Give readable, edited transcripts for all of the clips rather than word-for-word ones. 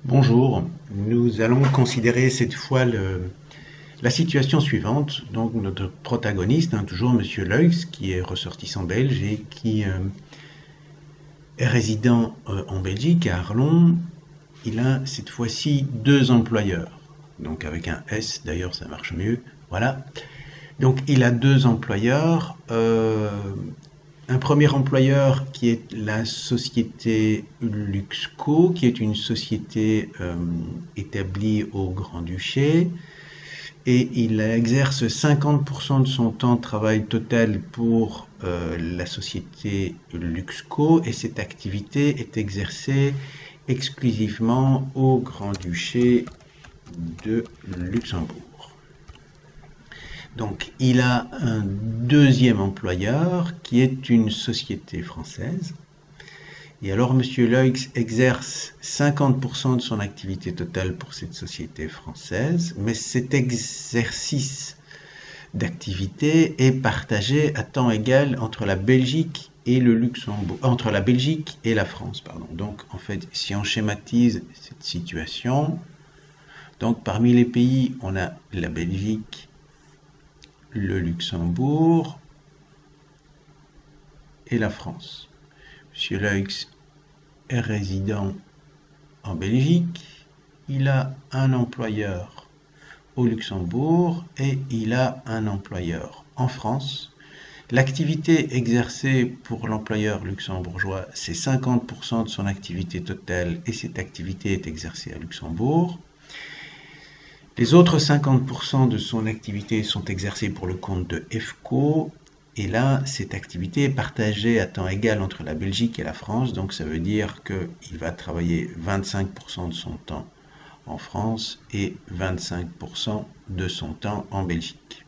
Bonjour, nous allons considérer cette fois la situation suivante. Donc notre protagoniste, toujours Monsieur Leux, qui est ressortissant belge et qui est résident en Belgique, à Arlon. Il a cette fois-ci deux employeurs. Donc avec un S, d'ailleurs ça marche mieux. Voilà. Donc il a deux employeurs. Un premier employeur qui est la société Luxco, qui est une société établie au Grand-Duché, et il exerce 50% de son temps de travail total pour la société Luxco, et cette activité est exercée exclusivement au Grand-Duché de Luxembourg. Donc, il a un deuxième employeur qui est une société française. Et alors, M. Leux exerce 50% de son activité totale pour cette société française, mais cet exercice d'activité est partagé à temps égal entre la Belgique et le Luxembourg, entre la Belgique et la France, pardon. Donc, en fait, si on schématise cette situation, donc parmi les pays, on a la Belgique, le Luxembourg et la France. M. Leux est résident en Belgique, il a un employeur au Luxembourg et il a un employeur en France. L'activité exercée pour l'employeur luxembourgeois, c'est 50% de son activité totale et cette activité est exercée à Luxembourg. Les autres 50% de son activité sont exercées pour le compte de FCO, et là, cette activité est partagée à temps égal entre la Belgique et la France, donc ça veut dire qu'il va travailler 25% de son temps en France et 25% de son temps en Belgique.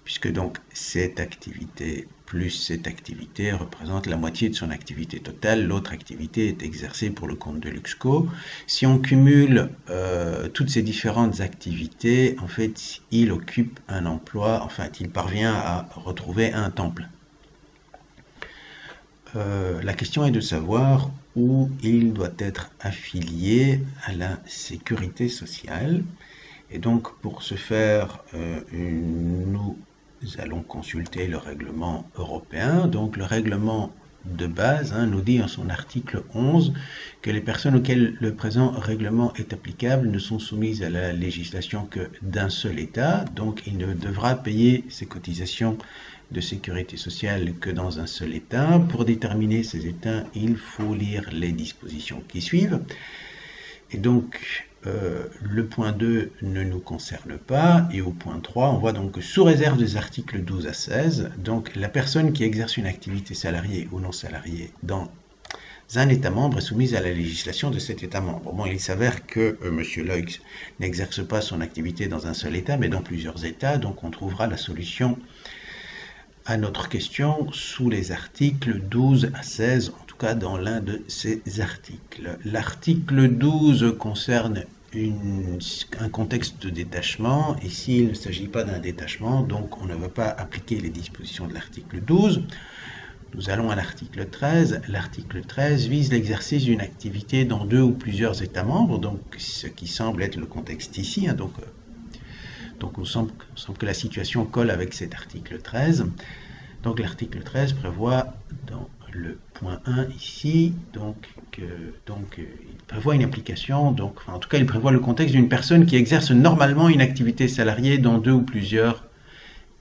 Puisque donc cette activité plus cette activité représente la moitié de son activité totale, l'autre activité est exercée pour le compte de Luxco. Si on cumule toutes ces différentes activités, en fait, il occupe un emploi, enfin, il parvient à retrouver un temps plein. La question est de savoir où il doit être affilié à la sécurité sociale. Et donc, pour ce faire, nous allons consulter le règlement européen. Donc, le règlement de base nous dit en son article 11 que les personnes auxquelles le présent règlement est applicable ne sont soumises à la législation que d'un seul État. Donc, il ne devra payer ses cotisations de sécurité sociale que dans un seul État. Pour déterminer ces États, il faut lire les dispositions qui suivent. Et donc, le point 2 ne nous concerne pas, et au point 3, on voit donc que sous réserve des articles 12 à 16, donc la personne qui exerce une activité salariée ou non salariée dans un État membre est soumise à la législation de cet État membre. Bon, il s'avère que M. Leux n'exerce pas son activité dans un seul État, mais dans plusieurs États, donc on trouvera la solution à notre question sous les articles 12 à 16, en tout cas dans l'un de ces articles. L'article 12 concerne un contexte de détachement. Ici, il ne s'agit pas d'un détachement, donc on ne va pas appliquer les dispositions de l'article 12. Nous allons à l'article 13. L'article 13 vise l'exercice d'une activité dans deux ou plusieurs États membres, donc ce qui semble être le contexte ici. Donc il semble que la situation colle avec cet article 13. Donc l'article 13 prévoit dans le point 1 ici, il prévoit une application, en tout cas il prévoit le contexte d'une personne qui exerce normalement une activité salariée dans deux ou plusieurs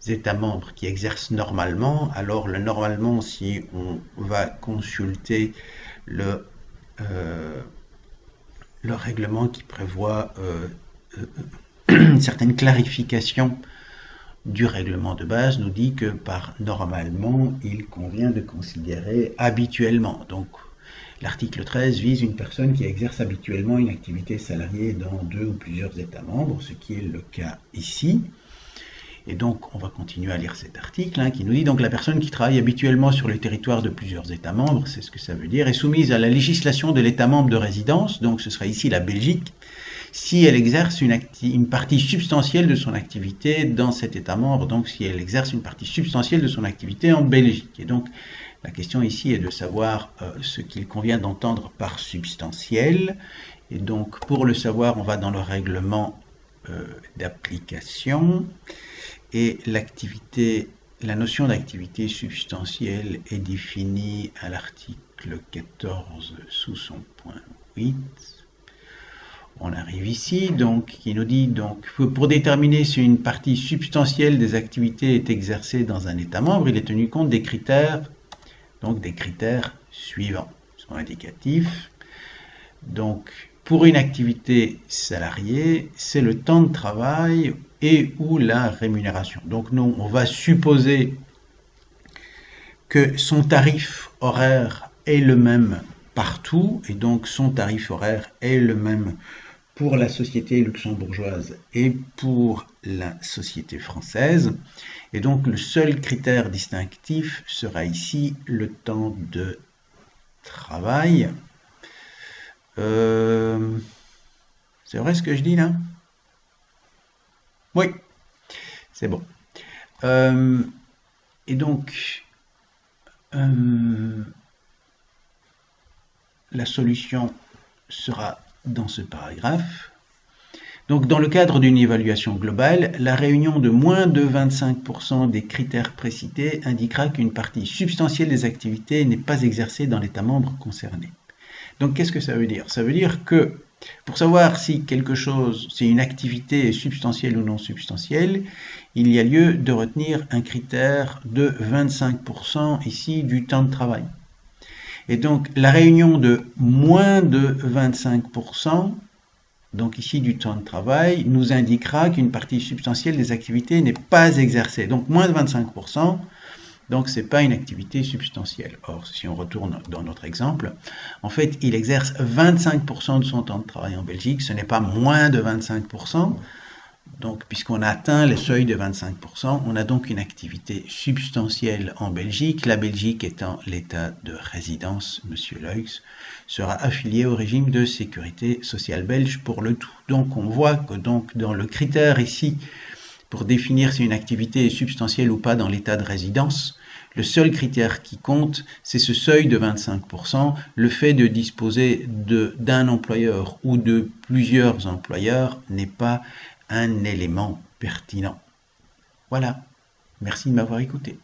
États membres, qui exerce normalement. Alors normalement, si on va consulter le règlement qui prévoit une certaine clarification du règlement de base, nous dit que par normalement, il convient de considérer habituellement. Donc, l'article 13 vise une personne qui exerce habituellement une activité salariée dans deux ou plusieurs États membres, ce qui est le cas ici. Et donc, on va continuer à lire cet article qui nous dit donc la personne qui travaille habituellement sur le territoire de plusieurs États membres, c'est ce que ça veut dire, est soumise à la législation de l'État membre de résidence, donc ce serait ici la Belgique, si elle exerce une partie substantielle de son activité dans cet État membre, donc si elle exerce une partie substantielle de son activité en Belgique. Et donc, La question ici est de savoir ce qu'il convient d'entendre par substantiel. Et donc, pour le savoir, on va dans le règlement d'application. Et la notion d'activité substantielle est définie à l'article 14 sous son point 8. On arrive ici, donc, qui nous dit, donc, pour déterminer si une partie substantielle des activités est exercée dans un État membre, il est tenu compte des critères, donc des critères suivants. Ils sont indicatifs. Donc, pour une activité salariée, c'est le temps de travail et ou la rémunération. Donc, nous, on va supposer que son tarif horaire est le même partout, et donc son tarif horaire est le même pour la société luxembourgeoise et pour la société française. Et donc le seul critère distinctif sera ici le temps de travail. C'est vrai ce que je dis là? Oui, c'est bon. Et donc, la solution sera dans ce paragraphe. Donc, dans le cadre d'une évaluation globale, la réunion de moins de 25% des critères précités indiquera qu'une partie substantielle des activités n'est pas exercée dans l'État membre concerné. Donc, qu'est-ce que ça veut dire? Ça veut dire que pour savoir si quelque chose, si une activité est substantielle ou non substantielle, il y a lieu de retenir un critère de 25% ici du temps de travail. Et donc, la réunion de moins de 25%, donc ici du temps de travail, nous indiquera qu'une partie substantielle des activités n'est pas exercée. Donc, moins de 25%, donc ce n'est pas une activité substantielle. Or, si on retourne dans notre exemple, en fait, il exerce 25% de son temps de travail en Belgique, ce n'est pas moins de 25%. Donc, puisqu'on a atteint le seuil de 25%, on a donc une activité substantielle en Belgique. La Belgique étant l'état de résidence, M. Leux sera affilié au régime de sécurité sociale belge pour le tout. Donc, on voit que donc, dans le critère ici, pour définir si une activité est substantielle ou pas dans l'état de résidence, le seul critère qui compte, c'est ce seuil de 25%. Le fait de disposer d'un employeur ou de plusieurs employeurs n'est pas un élément pertinent. Voilà. Merci de m'avoir écouté.